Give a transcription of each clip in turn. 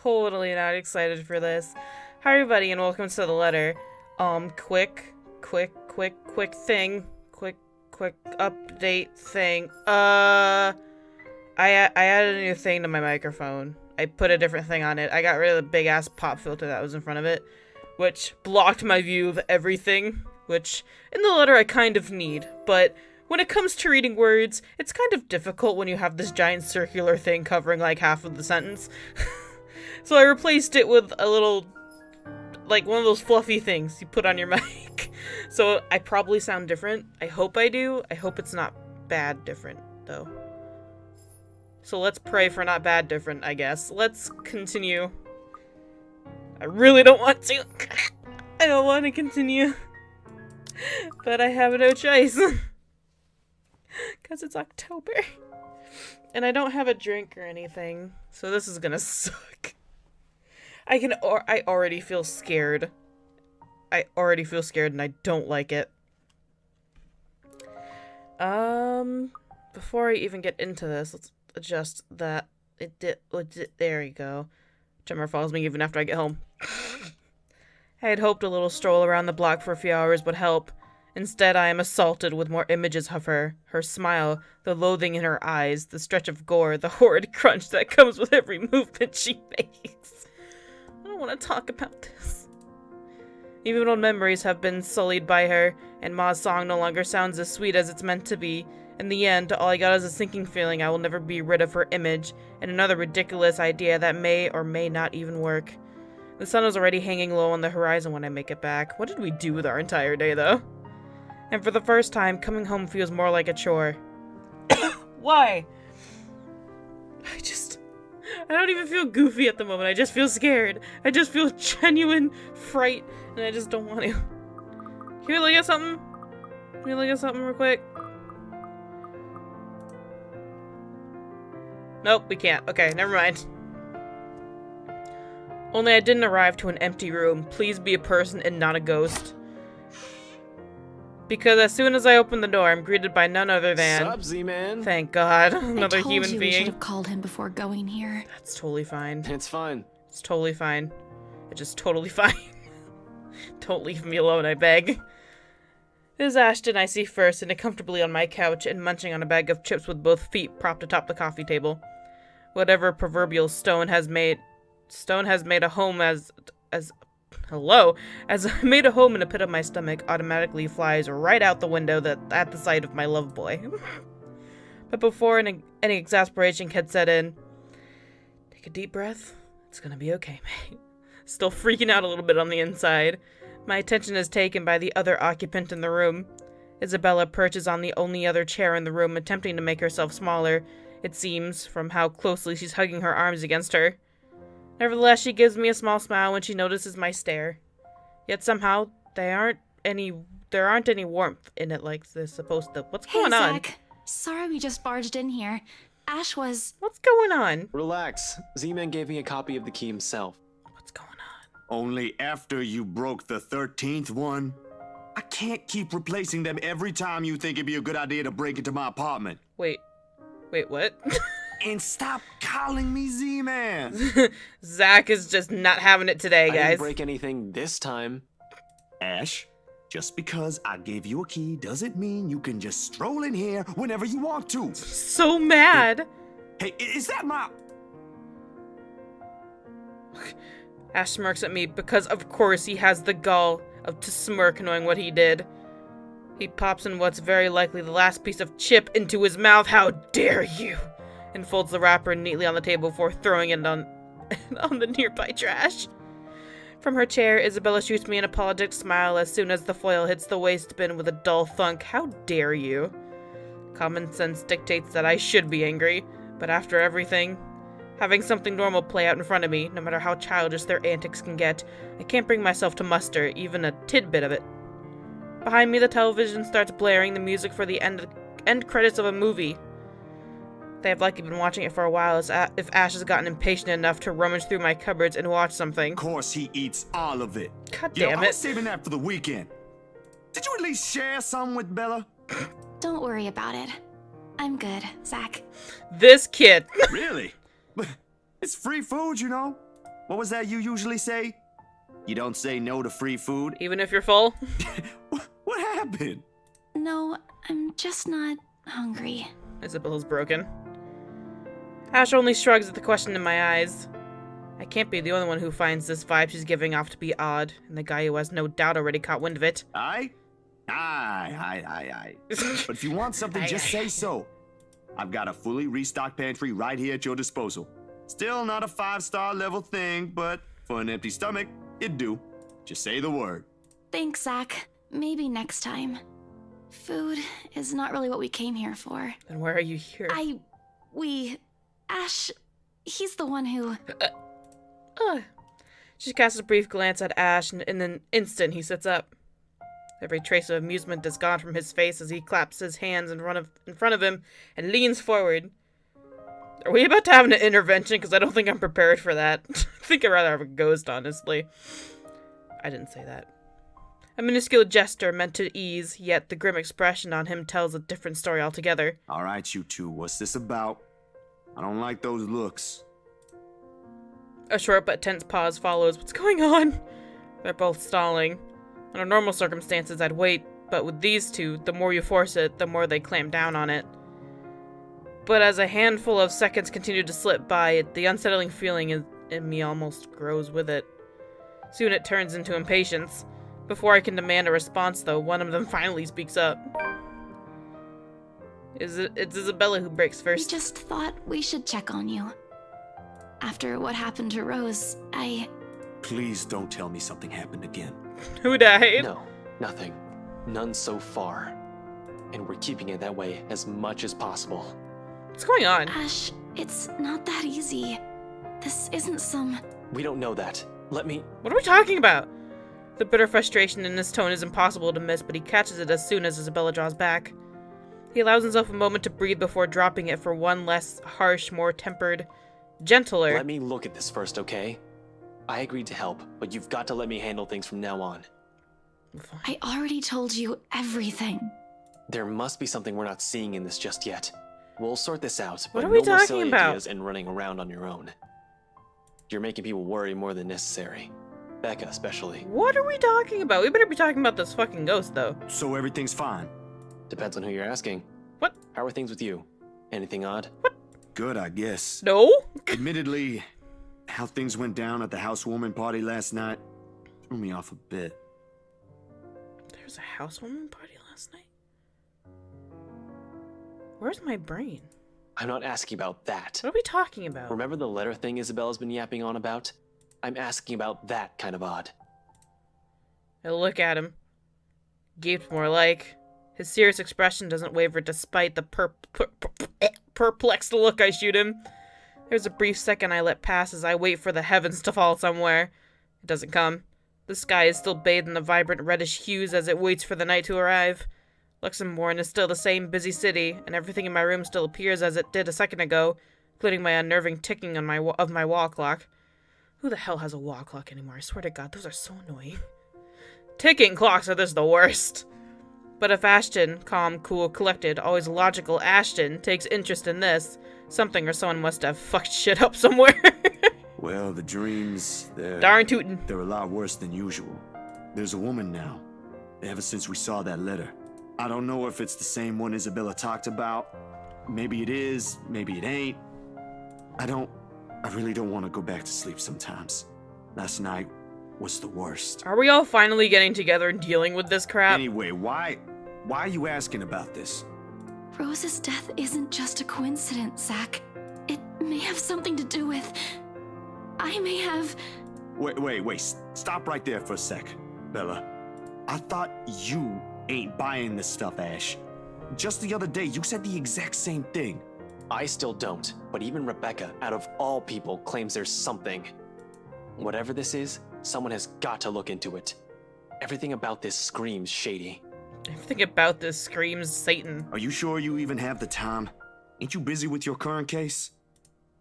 totally not excited for this. Hi everybody and welcome to the letter. Quick thing. Quick update thing. I added a new thing to my microphone. I put a different thing on it. I got rid of the big ass pop filter that was in front of it, which blocked my view of everything, which in the letter I kind of need, but when it comes to reading words, it's kind of difficult when you have this giant circular thing covering like half of the sentence. So I replaced it with a little, like one of those fluffy things you put on your mic. So I probably sound different. I hope I do. I hope it's not bad different, though. So let's pray for not bad different, I guess. Let's continue. I really don't want to. I don't want to continue. But I have no choice. Because it's October. And I don't have a drink or anything. So this is gonna suck. I already feel scared. I already feel scared and I don't like it. Before I even get into this, let's adjust that. There you go. Tremor follows me even after I get home. I had hoped a little stroll around the block for a few hours would help. Instead, I am assaulted with more images of her. Her smile, the loathing in her eyes, the stretch of gore, the horrid crunch that comes with every movement she makes. I don't want to talk about this. Even old memories have been sullied by her, and Ma's song no longer sounds as sweet as it's meant to be. In the end, all I got is a sinking feeling I will never be rid of her image, and another ridiculous idea that may or may not even work. The sun is already hanging low on the horizon when I make it back. What did we do with our entire day, though? And for the first time, coming home feels more like a chore. Why? I don't even feel goofy at the moment. I just feel scared. I just feel genuine fright, and I just don't want to. Can we look at something? Can we look at something real quick? Nope, we can't. Okay, never mind. Only I didn't arrive to an empty room. Please be a person and not a ghost. Because as soon as I open the door, I'm greeted by none other than... Sup, Z-Man? Thank God, another human being. We should have called him before going here. That's totally fine. It's fine. It's totally fine. It's just totally fine. Don't leave me alone, I beg. It is Ashton I see first, sitting comfortably on my couch and munching on a bag of chips with both feet propped atop the coffee table. Whatever proverbial stone has made a home as I made a home in a pit of my stomach automatically flies right out the window at the sight of my love boy. But before any exasperation can set in, take a deep breath. It's gonna be okay, mate. Still freaking out a little bit on the inside. My attention is taken by the other occupant in the room. Isabella perches on the only other chair in the room, attempting to make herself smaller, it seems, from how closely she's hugging her arms against her. Nevertheless, she gives me a small smile when she notices my stare. Yet somehow, there aren't any warmth in it like there's supposed to. What's going on? Zach. Sorry we just barged in here. Ash was... What's going on? Relax. Z-Man gave me a copy of the key himself. What's going on? Only after you broke the 13th one? I can't keep replacing them every time you think it'd be a good idea to break into my apartment. Wait, what? And stop calling me Z-Man! Zach is just not having it today, guys. I didn't break anything this time. Ash, just because I gave you a key doesn't mean you can just stroll in here whenever you want to. So mad. Hey, is that my... Ash smirks at me because, of course, he has the gall to smirk knowing what he did. He pops in what's very likely the last piece of chip into his mouth. How dare you! And folds the wrapper neatly on the table before throwing it on the nearby trash. From her chair, Isabella shoots me an apologetic smile as soon as the foil hits the waste bin with a dull thunk. How dare you? Common sense dictates that I should be angry, but after everything, having something normal play out in front of me, no matter how childish their antics can get, I can't bring myself to muster even a tidbit of it. Behind me, the television starts blaring the music for the end credits of a movie. They have likely been watching it for a while, as if Ash has gotten impatient enough to rummage through my cupboards and watch something. Of course he eats all of it. God You know, damn I it. was saving that for the weekend. Did you at least share some with Bella? Don't worry about it. I'm good, Zach. This kid. Really? But it's free food, you know. What was that you usually say? You don't say no to free food? Even if you're full? What happened? No, I'm just not hungry. Isabella's broken. Ash only shrugs at the question in my eyes. I can't be the only one who finds this vibe she's giving off to be odd, and the guy who has no doubt already caught wind of it. Aye. But if you want something, just say so. I've got a fully restocked pantry right here at your disposal. Still not a 5-star level thing, but for an empty stomach, it'd do. Just say the word. Thanks, Zach. Maybe next time. Food is not really what we came here for. Then why are you here? Ash, he's the one who... She casts a brief glance at Ash, and in an instant he sits up. Every trace of amusement is gone from his face as he claps his hands in front of him and leans forward. Are we about to have an intervention? Because I don't think I'm prepared for that. I think I'd rather have a ghost, honestly. I didn't say that. A minuscule gesture meant to ease, yet the grim expression on him tells a different story altogether. All right, you two, what's this about? I don't like those looks. A short but tense pause follows. What's going on? They're both stalling. Under normal circumstances, I'd wait, but with these two, the more you force it, the more they clamp down on it. But as a handful of seconds continue to slip by, the unsettling feeling in me almost grows with it. Soon it turns into impatience. Before I can demand a response, though, one of them finally speaks up. It's Isabella who breaks We first. just thought we should check on you. After what happened to Rose, Please don't tell me something happened again. Who died? No, nothing. None so far. And we're keeping it that way as much as possible. What's going on? Ash, it's not that easy. This isn't some... We don't know that. Let me... What are we talking about? The bitter frustration in his tone is impossible to miss, but he catches it as soon as Isabella draws back. He allows himself a moment to breathe before dropping it for one less harsh, more tempered, gentler. Let me look at this first, okay? I agreed to help, but you've got to let me handle things from now on. I already told you everything. There must be something we're not seeing in this just yet. We'll sort this out, What but are we no more talking silly about? ideas and running around on your own. You're making people worry more than necessary. Becca especially. What are we talking about? We better be talking about this fucking ghost, though. So everything's fine. Depends on who you're asking. What? How are things with you? Anything odd? Good, I guess. No? Admittedly, how things went down at the housewarming party last night threw me off a bit. There was a housewarming party last night? Where's my brain? I'm not asking about that. What are we talking about? Remember the letter thing Isabella's been yapping on about? I'm asking about that kind of odd. I look at him. Gaped more like. His serious expression doesn't waver despite the perplexed look I shoot him. There's a brief second I let pass as I wait for the heavens to fall somewhere. It doesn't come. The sky is still bathed in the vibrant reddish hues as it waits for the night to arrive. Luxembourg is still the same busy city, and everything in my room still appears as it did a second ago, including my unnerving ticking on of my wall clock. Who the hell has a wall clock anymore? I swear to God, those are so annoying. Ticking clocks are just the worst. But if Ashton, calm, cool, collected, always logical Ashton, takes interest in this, something or someone must have fucked shit up somewhere. Well, the dreams, Darn tootin'. they're a lot worse than usual. There's a woman now, ever since we saw that letter. I don't know if it's the same one Isabella talked about. Maybe it is, maybe it ain't. I really don't want to go back to sleep sometimes. Last night was the worst. Are we all finally getting together and dealing with this crap? Anyway, why are you asking about this? Rose's death isn't just a coincidence, Zach. It may have something to do with... I may have... Wait, stop right there for a sec, Bella. I thought you ain't buying this stuff, Ash. Just the other day, you said the exact same thing. I still don't, but even Rebecca, out of all people, claims there's something. Whatever this is, someone has got to look into it. Everything about this screams shady. Everything about this screams Satan. Are you sure you even have the time? Ain't you busy with your current case?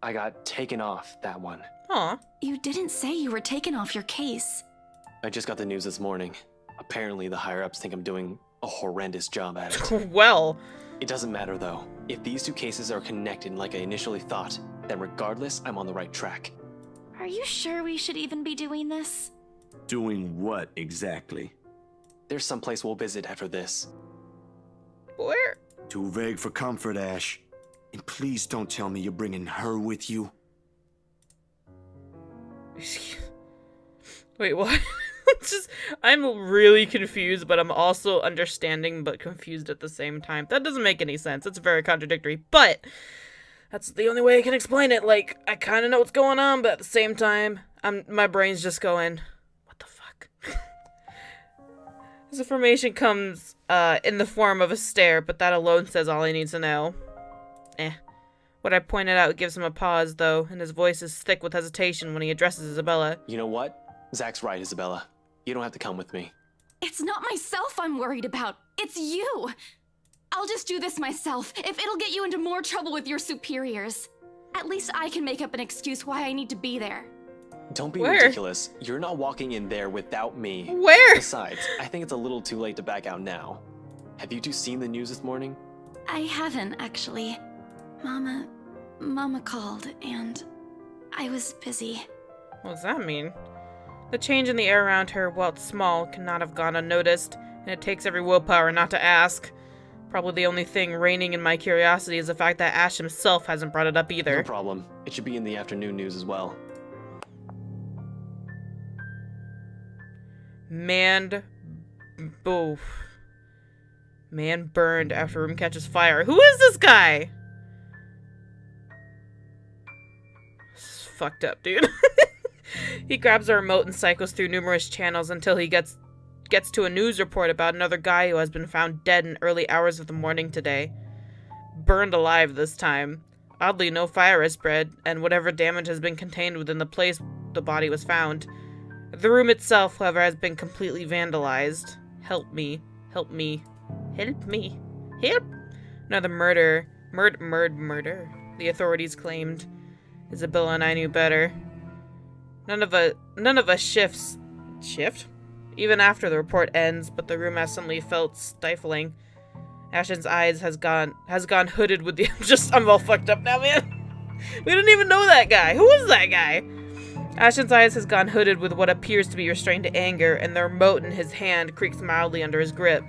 I got taken off that one. Aw. You didn't say you were taken off your case. I just got the news this morning. Apparently the higher-ups think I'm doing a horrendous job at it. Well. It doesn't matter though. If these two cases are connected like I initially thought, then regardless, I'm on the right track. Are you sure we should even be doing this? Doing what exactly? There's someplace we'll visit after this. Where? Too vague for comfort, Ash. And please don't tell me you're bringing her with you. Wait, what? I'm really confused, but I'm also understanding but confused at the same time. That doesn't make any sense. It's very contradictory, but that's the only way I can explain it. Like, I kind of know what's going on, but at the same time, my brain's just going, what the fuck? This information comes in the form of a stare, but that alone says all I need to know. What I pointed out gives him a pause, though, and his voice is thick with hesitation when he addresses Isabella. You know what? Zach's right, Isabella. You don't have to come with me. It's not myself I'm worried about. It's you. I'll just do this myself, if it'll get you into more trouble with your superiors. At least I can make up an excuse why I need to be there. Don't be Where? ridiculous. You're not walking in there without me. Where? Besides, I think it's a little too late to back out now. Have you two seen the news this morning? I haven't, actually. Mama called, and I was busy. What does that mean? The change in the air around her, while it's small, cannot have gone unnoticed, and it takes every willpower not to ask. Probably the only thing reigning in my curiosity is the fact that Ash himself hasn't brought it up either. No problem. It should be in the afternoon news as well. Man burned after room catches fire. Who is this guy? This is fucked up, dude. He grabs a remote and cycles through numerous channels until he gets to a news report about another guy who has been found dead in early hours of the morning today. Burned alive this time. Oddly, no fire has spread, and whatever damage has been contained within the place the body was found. The room itself, however, has been completely vandalized. Help me. Help me. Help me. Help! Another murder. Murder. The authorities claimed. Isabella and I knew better. None of us shift? Even after the report ends, but the room has suddenly felt stifling. Ashton's eyes has gone hooded with the I'm all fucked up now, man. We didn't even know that guy. Who was that guy? Ashton's eyes has gone hooded with what appears to be restrained anger, and the remote in his hand creaks mildly under his grip.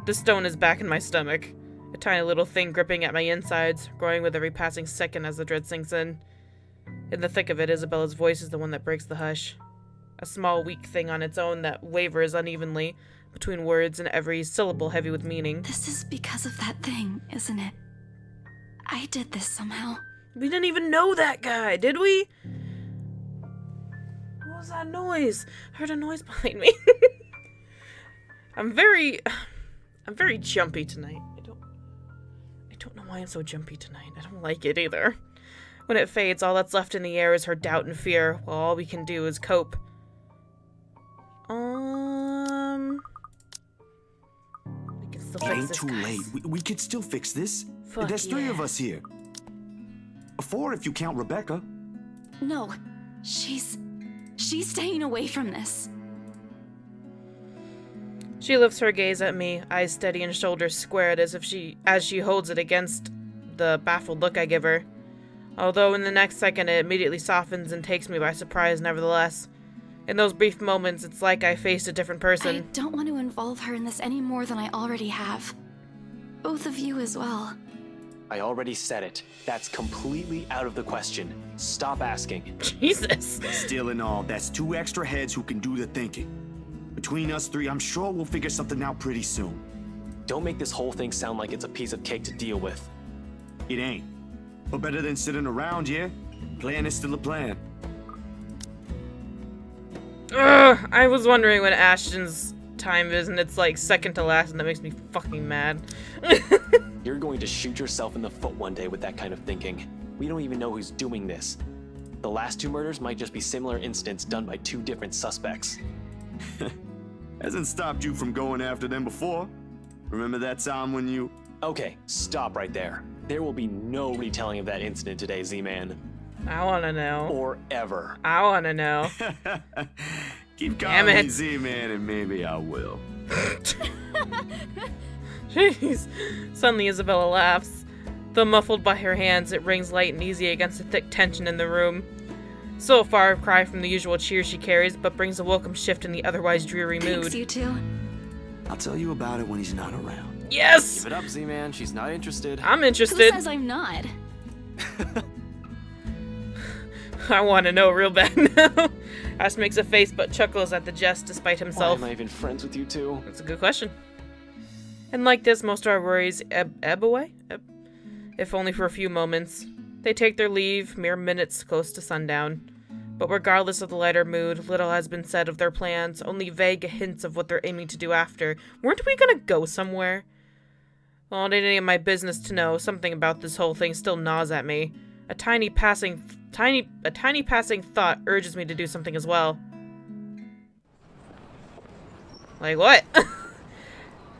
The stone is back in my stomach, a tiny little thing gripping at my insides, growing with every passing second as the dread sinks in. In the thick of it, Isabella's voice is the one that breaks the hush. A small, weak thing on its own that wavers unevenly between words and every syllable heavy with meaning. This is because of that thing, isn't it? I did this somehow. We didn't even know that guy, did we? What was that noise? I heard a noise behind me. I'm very jumpy tonight. I don't know why I'm so jumpy tonight. I don't like it either. When it fades, all that's left in the air is her doubt and fear, while all we can do is cope. We can still It fix ain't this, too guys. late. We could still fix this. Fuck There's 3 yeah. of us here. 4 if you count Rebecca. No, she's staying away from this. She lifts her gaze at me, eyes steady and shoulders squared as she holds it against the baffled look I give her. Although in the next second it immediately softens and takes me by surprise nevertheless. In those brief moments, it's like I faced a different I person. don't want to involve her in this any more than I already have. Both of you as well. I already said it. That's completely out of the question. Stop asking. Jesus. Still in all, that's 2 extra heads who can do the thinking. Between us 3, I'm sure we'll figure something out pretty soon. Don't make this whole thing sound like it's a piece of cake to deal with. It ain't. But better than sitting around, yeah? Plan is still a plan. Ugh, I was wondering when Ashton's time is, and it's like second to last, and that makes me fucking mad. You're going to shoot yourself in the foot one day with that kind of thinking. We don't even know who's doing this. The last 2 murders might just be similar incidents done by 2 different suspects. Hasn't stopped you from going after them before. Remember that time when you... Okay, stop right there. There will be no retelling of that incident today, Z-Man. I wanna know. Or ever. I wanna know. Keep Damn calling it. me Z-Man and maybe I will. Jeez. Suddenly Isabella laughs. Though muffled by her hands, it rings light and easy against the thick tension in the room. So a far cry from the usual cheer she carries, but brings a welcome shift in the otherwise dreary mood. Thanks, you two. I'll tell you about it when he's not around. Yes! Give it up, Z-Man. She's not interested. I'm Who interested. says I'm not? I want to know real bad now. Ash makes a face but chuckles at the jest despite Why himself. am I even friends with you two? That's a good question. And like this, most of our worries ebb away? If only for a few moments. They take their leave, mere minutes close to sundown. But regardless of the lighter mood, little has been said of their plans, only vague hints of what they're aiming to do after. Weren't we gonna go somewhere? Well, it ain't any of my business to know. Something about this whole thing still gnaws at me. A tiny passing thought urges me to do something as well. Like what?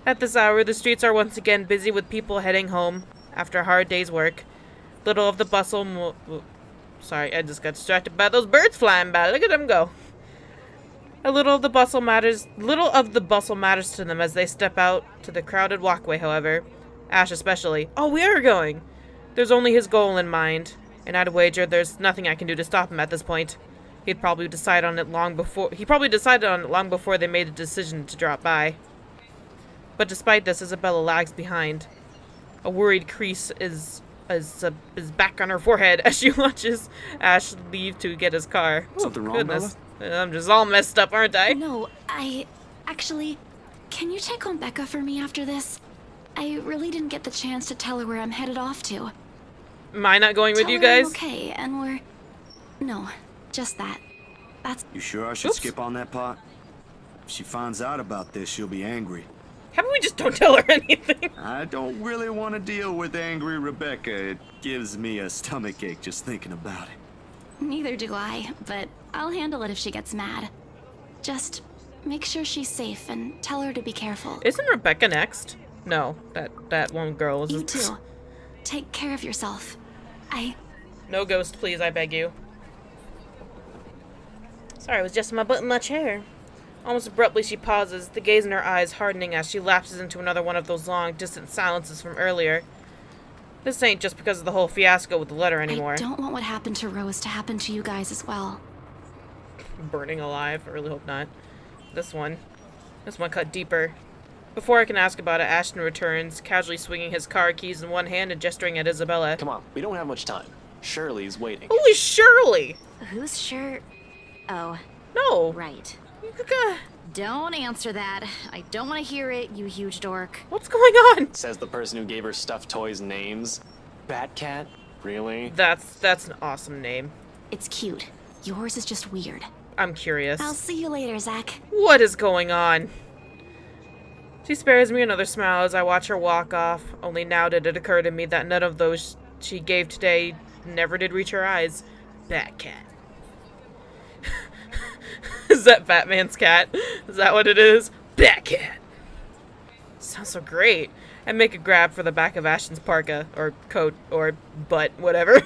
At this hour, the streets are once again busy with people heading home after a hard day's work. Little of the bustle sorry, I just got distracted by those birds flying by. Look at them go. Little of the bustle matters to them as they step out to the crowded walkway, however. Ash especially. Oh, we are going! There's only his goal in mind, and I'd wager there's nothing I can do to stop him at this point. He'd probably decided on it long before they made the decision to drop by. But despite this, Isabella lags behind. A worried crease is back on her forehead as she watches Ash leave to get his car. Something wrong, Goodness. I'm just all messed up, aren't I? No, actually, can you check on Becca for me after this? I really didn't get the chance to tell her where I'm headed off to. Am I not going with Tell you her I'm guys? okay, and we're... No, just that. That's... You sure I should Oops. skip on that part? If she finds out about this, she'll be angry. How about we just don't tell her anything? I don't really want to deal with angry Rebecca. It gives me a stomachache just thinking about it. Neither do I, but I'll handle it if she gets mad. Just make sure she's safe and tell her to be careful. Isn't Rebecca next? No, that one girl is. You too. Take care of yourself. No ghost, please, I beg you. Sorry, it was just my butt in my chair. Almost abruptly, she pauses, the gaze in her eyes hardening as she lapses into another one of those long, distant silences from earlier. This ain't just because of the whole fiasco with the letter anymore. I don't want what happened to Rose to happen to you guys as well. Burning alive, I really hope not. This one cut deeper. Before I can ask about it, Ashton returns, casually swinging his car keys in one hand and gesturing at Isabella. Come on, we don't have much time. Shirley's waiting. Who is Shirley? Who's sure? Oh, No. right. God, Don't answer that. I don't want to hear it, you huge dork. what's going on? Says the person who gave her stuffed toys names. Batcat? Really? That's an awesome name. It's cute. Yours is just weird. I'm curious. I'll see you later, Zach. What is going on? She spares me another smile as I watch her walk off. Only now did it occur to me that none of those she gave today never did reach her eyes. Batcat. Is that Batman's cat? Is that what it is? Batcat. Sounds so great. I make a grab for the back of Ashton's parka, or coat, or butt, whatever.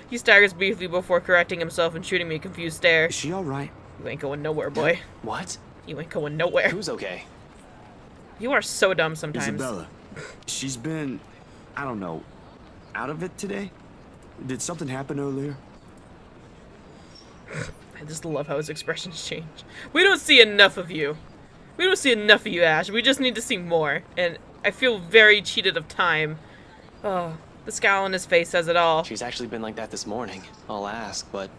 He staggers briefly before correcting himself and shooting me a confused stare. Is she alright? You ain't going nowhere, boy. What? You ain't going nowhere. Who's okay? You are so dumb sometimes. Isabella. She's been, I don't know, out of it today? Did something happen earlier? I just love how his expressions change. We don't see enough of you. We don't see enough of you, Ash. We just need to see more. And I feel very cheated of time. Oh, the scowl on his face says it all. She's actually been like that this morning. I'll ask, but...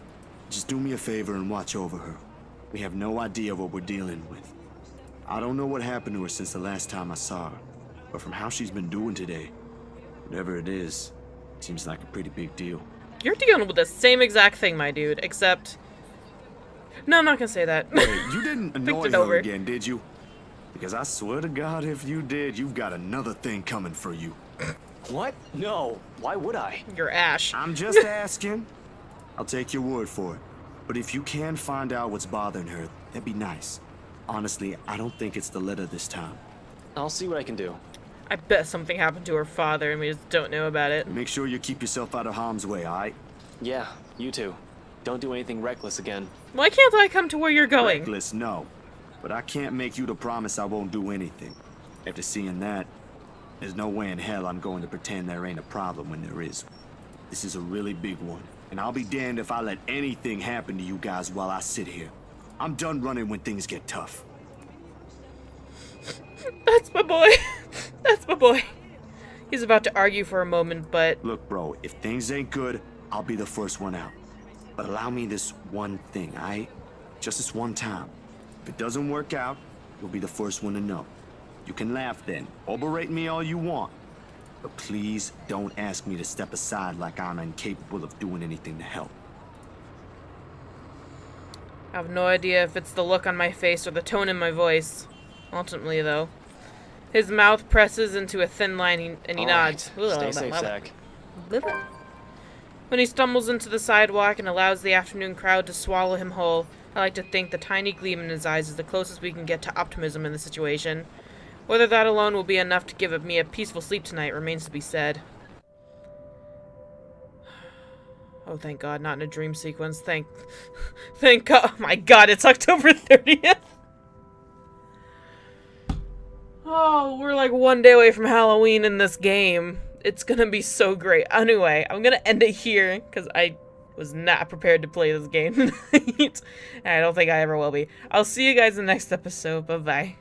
Just do me a favor and watch over her. We have no idea what we're dealing with. I don't know what happened to her since the last time I saw her, but from how she's been doing today, whatever it is, seems like a pretty big deal. You're dealing with the same exact thing, my dude, except... No, I'm not gonna say that. Wait, you didn't annoy it her over. again, did you? Because I swear to God, if you did, you've got another thing coming for you. What? No. Why would I? You're Ash. I'm just asking. I'll take your word for it. But if you can find out what's bothering her, that'd be nice. Honestly, I don't think it's the letter this time. I'll see what I can do. I bet something happened to her father and we just don't know about it. Make sure you keep yourself out of harm's way, alright? Yeah, you too. Don't do anything reckless again. Why can't I come to where you're going? Reckless, no. But I can't make you to promise I won't do anything. After seeing that, there's no way in hell I'm going to pretend there ain't a problem when there is. This is a really big one. And I'll be damned if I let anything happen to you guys while I sit here. I'm done running when things get tough. That's my boy. That's my boy. He's about to argue for a moment, but... Look, bro, if things ain't good, I'll be the first one out. But allow me this one thing, aight? Just this one time. If it doesn't work out, you'll be the first one to know. You can laugh then, or berate me all you want. But please don't ask me to step aside like I'm incapable of doing anything to help. I have no idea if it's the look on my face or the tone in my voice. Ultimately, though. His mouth presses into a thin line and he nods. Stay safe, Zach. When he stumbles into the sidewalk and allows the afternoon crowd to swallow him whole, I like to think the tiny gleam in his eyes is the closest we can get to optimism in the situation. Whether that alone will be enough to give me a peaceful sleep tonight remains to be said. Oh, thank God, not in a dream sequence. Thank God. Oh my God, it's October 30th. Oh, we're like one day away from Halloween in this game. It's gonna be so great. Anyway, I'm gonna end it here because I was not prepared to play this game tonight. I don't think I ever will be. I'll see you guys in the next episode. Bye-bye.